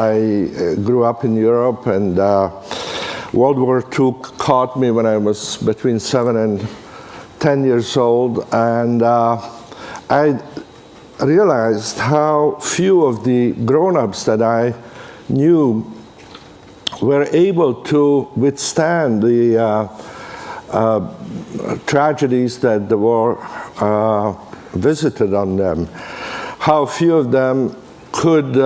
I grew up in Europe, and World War II caught me when I was between 7 and 10 years old, and I realized how few of the grown-ups that I knew were able to withstand the tragedies that the war visited on them. How few of them could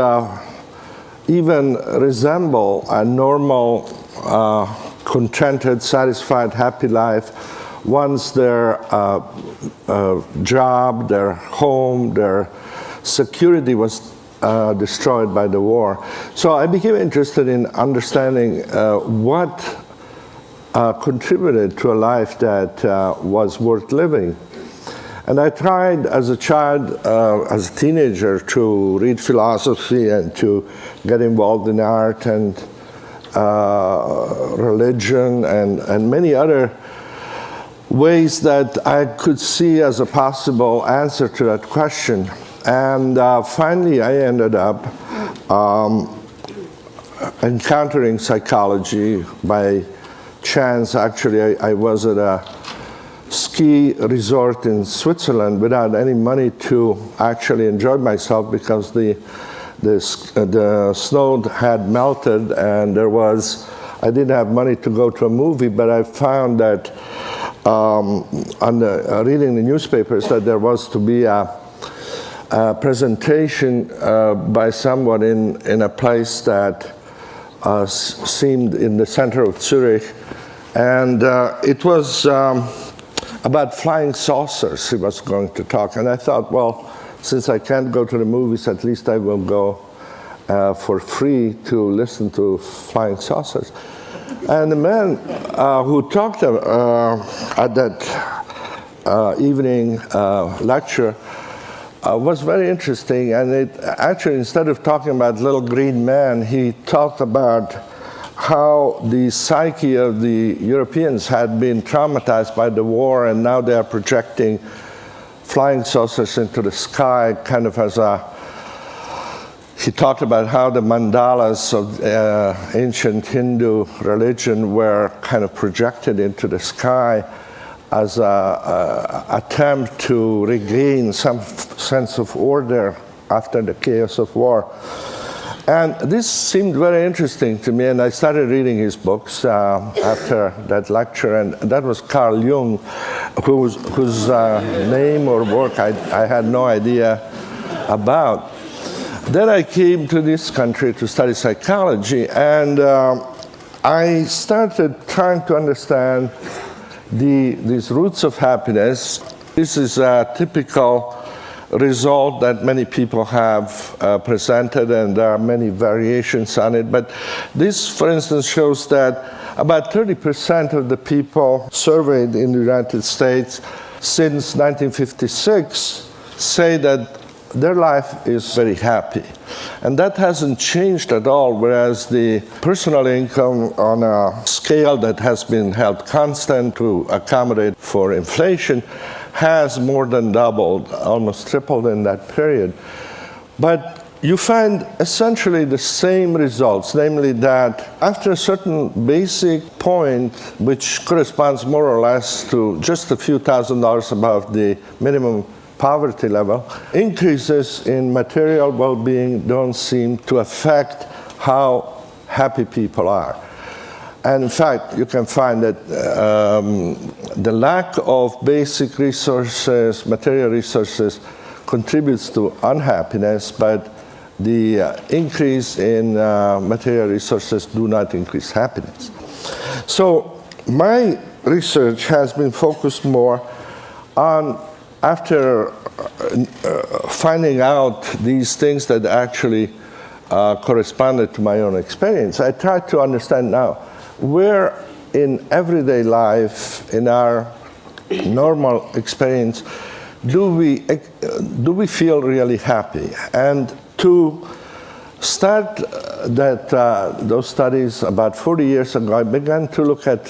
even resemble a normal, contented, satisfied, happy life once their job, their home, their security was destroyed by the war. So I became interested in understanding what contributed to a life that was worth living. And I tried as a child, as a teenager, to read philosophy and to get involved in art and religion and many other ways that I could see as a possible answer to that question. And finally, I ended up encountering psychology by chance. Actually, I was at a ski resort in Switzerland without any money to actually enjoy myself because the snow had melted, and I didn't have money to go to a movie, but I found that reading the newspapers that there was to be a presentation by someone in a place that seemed in the center of Zurich, and it was about flying saucers. He was going to talk, and I thought, well, since I can't go to the movies, at least I will go for free to listen to flying saucers. And the man who talked at that evening lecture was very interesting, and it actually, instead of talking about little green man, he talked about how the psyche of the Europeans had been traumatized by the war, and now they are projecting flying saucers into the sky, kind of as he talked about how the mandalas of ancient Hindu religion were kind of projected into the sky as an attempt to regain some sense of order after the chaos of war. And this seemed very interesting to me, and I started reading his books after that lecture, and that was Carl Jung, whose name or work I had no idea about. Then I came to this country to study psychology, and I started trying to understand these roots of happiness. This is a typical result that many people have presented, and there are many variations on it. But this, for instance, shows that about 30% of the people surveyed in the United States since 1956 say that their life is very happy. And that hasn't changed at all, whereas the personal income on a scale that has been held constant to accommodate for inflation has more than doubled, almost tripled in that period. But you find essentially the same results, namely that after a certain basic point, which corresponds more or less to just a few $1,000s above the minimum poverty level, increases in material well-being don't seem to affect how happy people are. And in fact, you can find that the lack of basic resources, material resources, contributes to unhappiness, but the increase in material resources do not increase happiness. So my research has been focused more on, after finding out these things that actually corresponded to my own experience, I tried to understand now, where in everyday life, in our normal experience, do we feel really happy? And to start those studies about 40 years ago, I began to look at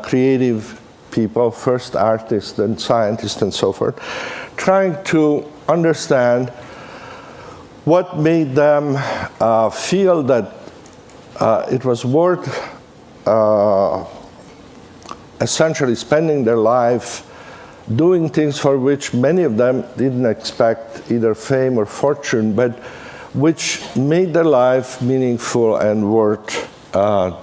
creative people, first artists, then scientists, and so forth, trying to understand what made them feel that it was worth essentially spending their life doing things for which many of them didn't expect either fame or fortune, but which made their life meaningful and worth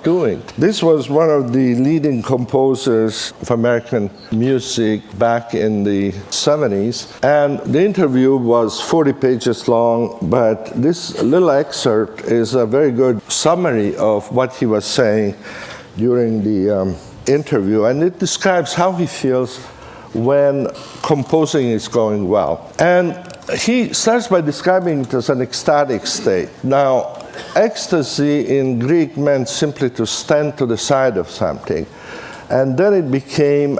doing. This was one of the leading composers of American music back in the 70s, and the interview was 40 pages long, but this little excerpt is a very good summary of what he was saying during the interview, and it describes how he feels when composing is going well. And he starts by describing it as an ecstatic state. Now, ecstasy in Greek meant simply to stand to the side of something. And then it became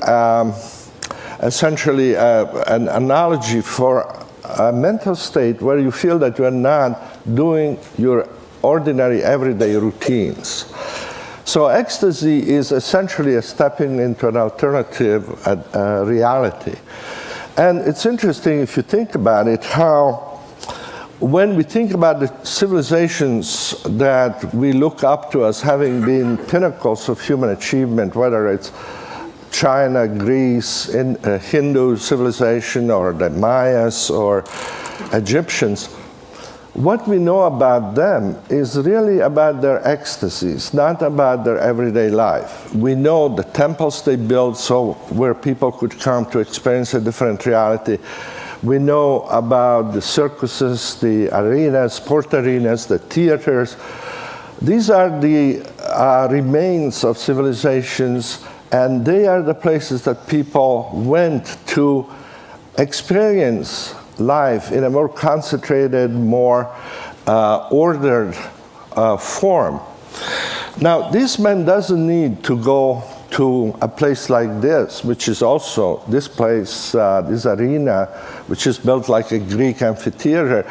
essentially an analogy for a mental state where you feel that you are not doing your ordinary everyday routines. So ecstasy is essentially a stepping into an alternative reality. And it's interesting if you think about it, how when we think about the civilizations that we look up to as having been pinnacles of human achievement, whether it's China, Greece, Hindu civilization, or the Mayas, or Egyptians, what we know about them is really about their ecstasies, not about their everyday life. We know the temples they built so where people could come to experience a different reality. We know about the circuses, the arenas, sport arenas, the theaters. These are the remains of civilizations, and they are the places that people went to experience life in a more concentrated, more ordered form. Now, this man doesn't need to go to a place like this, which is also, this place, this arena, which is built like a Greek amphitheater,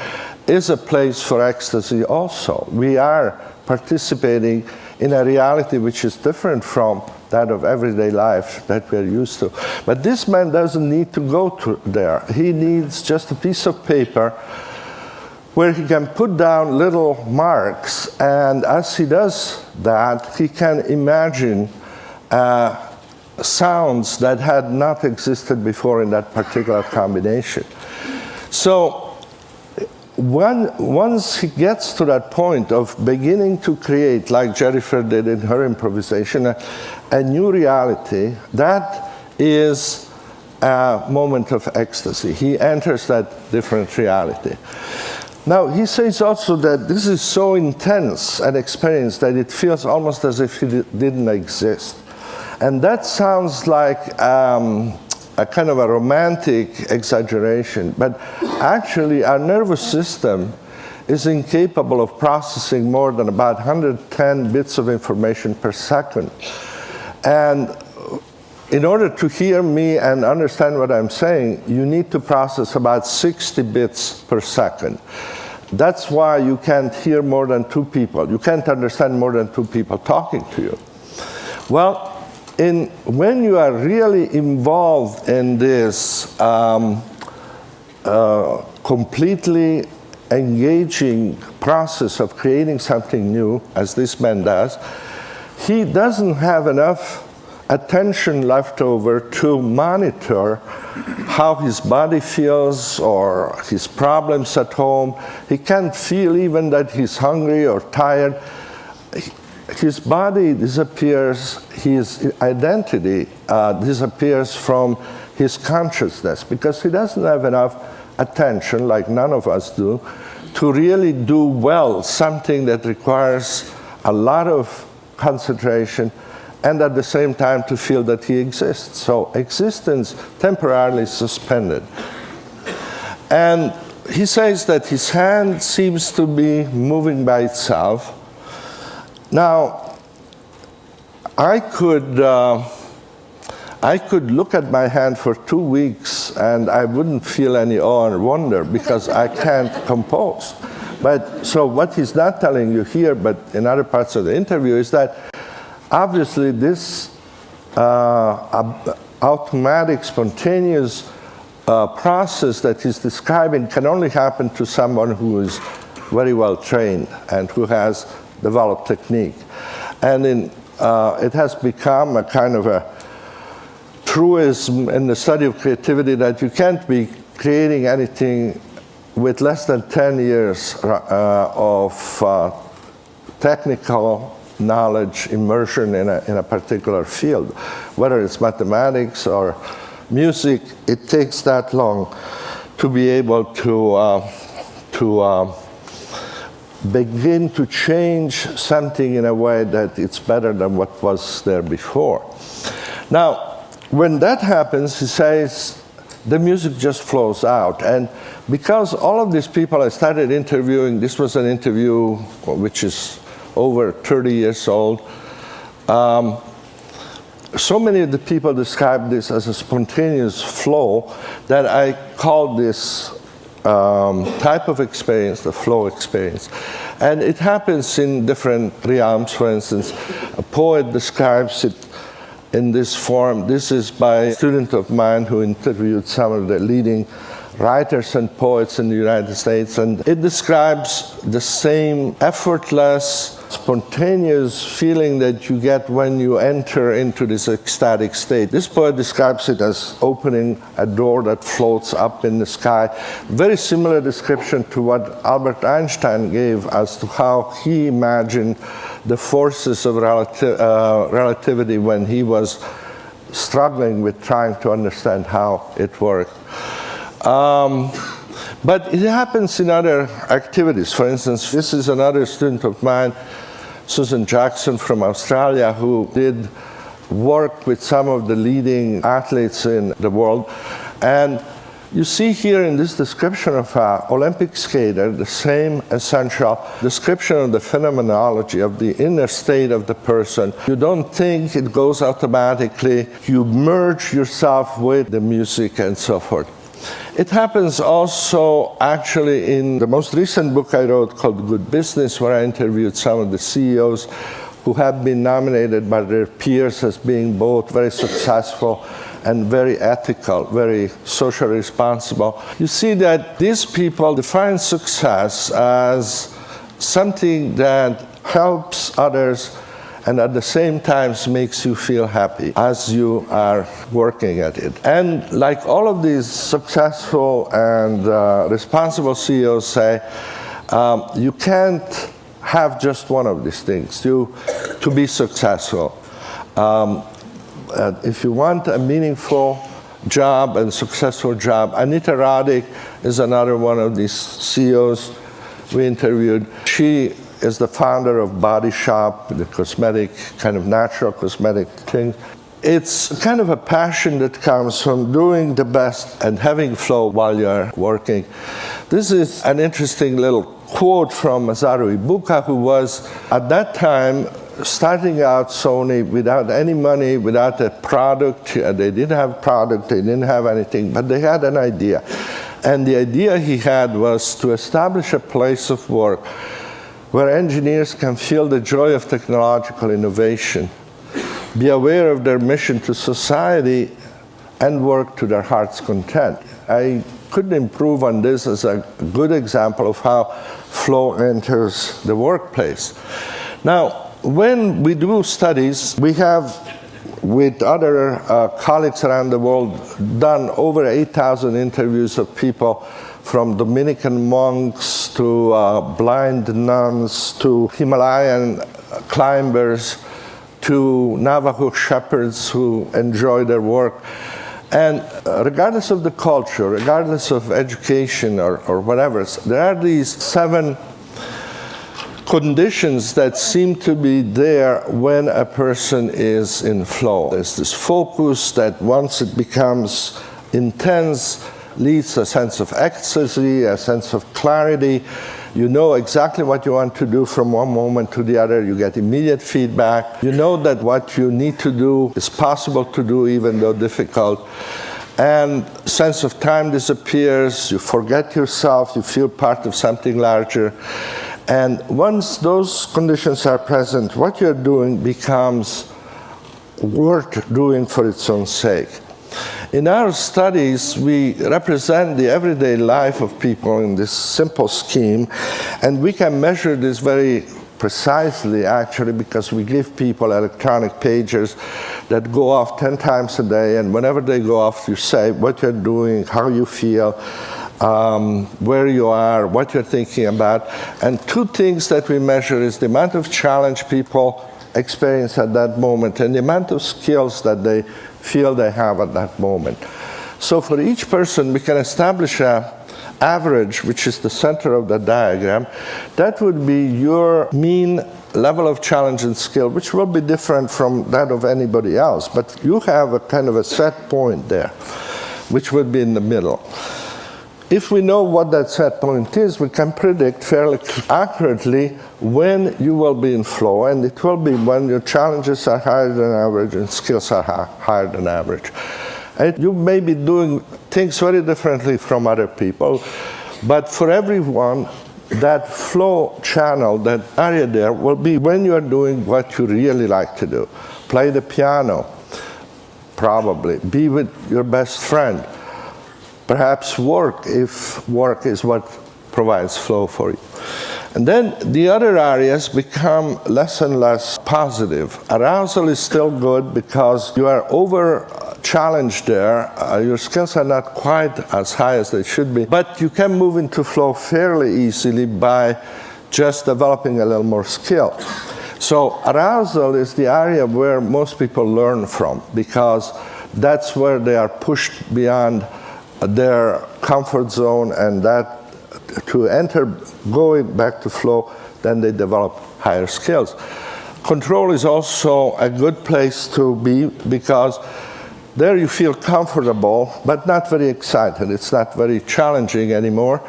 is a place for ecstasy also. We are participating in a reality which is different from that of everyday life that we're used to. But this man doesn't need to go there. He needs just a piece of paper where he can put down little marks, and as he does that, he can imagine sounds that had not existed before in that particular combination. So once he gets to that point of beginning to create, like Jennifer did in her improvisation, a new reality, that is a moment of ecstasy. He enters that different reality. Now, he says also that this is so intense an experience that it feels almost as if it didn't exist. And that sounds like a kind of a romantic exaggeration, but actually our nervous system is incapable of processing more than about 110 bits of information per second. And in order to hear me and understand what I'm saying, you need to process about 60 bits per second. That's why you can't hear more than two people. You can't understand more than two people talking to you. Well, when you are really involved in this completely engaging process of creating something new, as this man does, he doesn't have enough attention left over to monitor how his body feels or his problems at home. He can't feel even that he's hungry or tired. His body disappears, his identity disappears from his consciousness because he doesn't have enough attention, like none of us do, to really do well something that requires a lot of concentration and at the same time to feel that he exists. So existence temporarily suspended. And he says that his hand seems to be moving by itself. Now, I could look at my hand for 2 weeks and I wouldn't feel any awe or wonder because I can't compose. But so what he's not telling you here, but in other parts of the interview, is that obviously this automatic, spontaneous process that he's describing can only happen to someone who is very well trained and who has developed technique. And it has become a kind of a truism in the study of creativity that you can't be creating anything with less than 10 years of technical knowledge, immersion in a particular field. Whether it's mathematics or music, it takes that long to be able to begin to change something in a way that it's better than what was there before. Now, when that happens, he says, the music just flows out. And because all of these people I started interviewing, this was an interview which is over 30 years old, so many of the people describe this as a spontaneous flow that I call this type of experience the flow experience. And it happens in different realms. For instance, a poet describes it in this form. This is by a student of mine who interviewed some of the leading writers and poets in the United States, and it describes the same effortless, spontaneous feeling that you get when you enter into this ecstatic state. This poet describes it as opening a door that floats up in the sky. Very similar description to what Albert Einstein gave as to how he imagined the forces of relativity when he was struggling with trying to understand how it worked. But it happens in other activities. For instance, this is another student of mine, Susan Jackson from Australia, who did work with some of the leading athletes in the world. And you see here in this description of an Olympic skater the same essential description of the phenomenology of the inner state of the person. You don't think it goes automatically. You merge yourself with the music and so forth. It happens also actually in the most recent book I wrote called Good Business, where I interviewed some of the CEOs who have been nominated by their peers as being both very successful and very ethical, very socially responsible. You see that these people define success as something that helps others and at the same time makes you feel happy as you are working at it. And like all of these successful and responsible CEOs say, you can't have just one of these things to be successful. If you want a meaningful job and successful job, Anita Roddick is another one of these CEOs we interviewed. She is the founder of Body Shop, the cosmetic, kind of natural cosmetic thing. It's kind of a passion that comes from doing the best and having flow while you're working. This is an interesting little quote from Masaru Ibuka, who was, at that time, starting out Sony without any money, without a product. They didn't have product, they didn't have anything, but they had an idea. And the idea he had was to establish a place of work where engineers can feel the joy of technological innovation, be aware of their mission to society, and work to their heart's content. I couldn't improve on this as a good example of how flow enters the workplace. Now, when we do studies, we have, with other colleagues around the world, done over 8,000 interviews of people, from Dominican monks to blind nuns to Himalayan climbers to Navajo shepherds who enjoy their work. And regardless of the culture, regardless of education or whatever, there are these 7 conditions that seem to be there when a person is in flow. There's this focus that once it becomes intense, leads to a sense of ecstasy, a sense of clarity. You know exactly what you want to do from one moment to the other. You get immediate feedback. You know that what you need to do is possible to do, even though difficult. And sense of time disappears. You forget yourself. You feel part of something larger. And once those conditions are present, what you're doing becomes worth doing for its own sake. In our studies, we represent the everyday life of people in this simple scheme, and we can measure this very precisely, actually, because we give people electronic pagers that go off 10 times a day, and whenever they go off, you say what you're doing, how you feel, where you are, what you're thinking about. And two things that we measure is the amount of challenge people experience at that moment and the amount of skills that they feel they have at that moment. So for each person, we can establish an average, which is the center of the diagram. That would be your mean level of challenge and skill, which will be different from that of anybody else. But you have a kind of a set point there, which would be in the middle. If we know what that set point is, we can predict fairly accurately when you will be in flow, and it will be when your challenges are higher than average and skills are higher than average. And you may be doing things very differently from other people, but for everyone, that flow channel, that area there, will be when you are doing what you really like to do. Play the piano, probably. Be with your best friend. Perhaps work, if work is what provides flow for you. And then the other areas become less and less positive. Arousal is still good because you are over challenged there. Your skills are not quite as high as they should be, but you can move into flow fairly easily by just developing a little more skill. So arousal is the area where most people learn from, because that's where they are pushed beyond their comfort zone, and that to enter, going back to flow, then they develop higher skills. Control is also a good place to be, because there you feel comfortable, but not very excited. It's not very challenging anymore.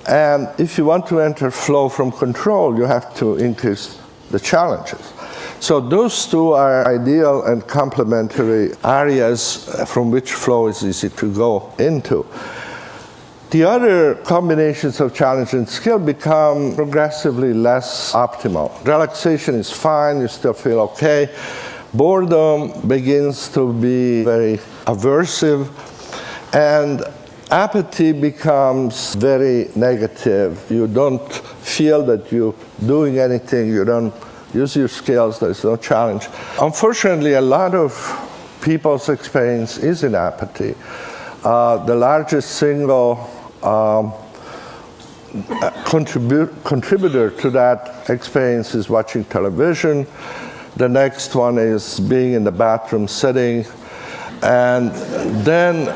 And if you want to enter flow from control, you have to increase the challenges. So those two are ideal and complementary areas from which flow is easy to go into. The other combinations of challenge and skill become progressively less optimal. Relaxation is fine, you still feel okay. Boredom begins to be very aversive, and apathy becomes very negative. You don't feel that you're doing anything, you don't use your skills, there's no challenge. Unfortunately, a lot of people's experience is in apathy. The largest single contributor to that experience is watching television. The next one is being in the bathroom sitting. And then,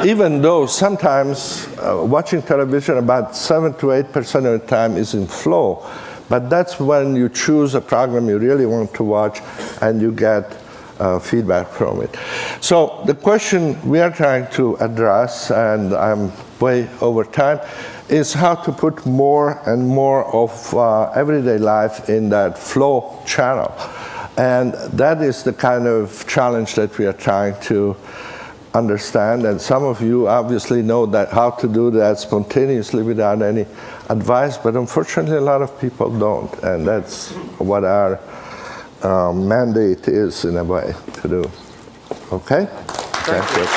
even though sometimes watching television about 7 to 8% of the time is in flow, but that's when you choose a program you really want to watch and you get feedback from it. So the question we are trying to address, and I'm way over time, is how to put more and more of everyday life in that flow channel. And that is the kind of challenge that we are trying to understand. And some of you obviously know that how to do that spontaneously without any advice, but unfortunately a lot of people don't. And that's what our mandate is, in a way, to do. Okay? Thank you.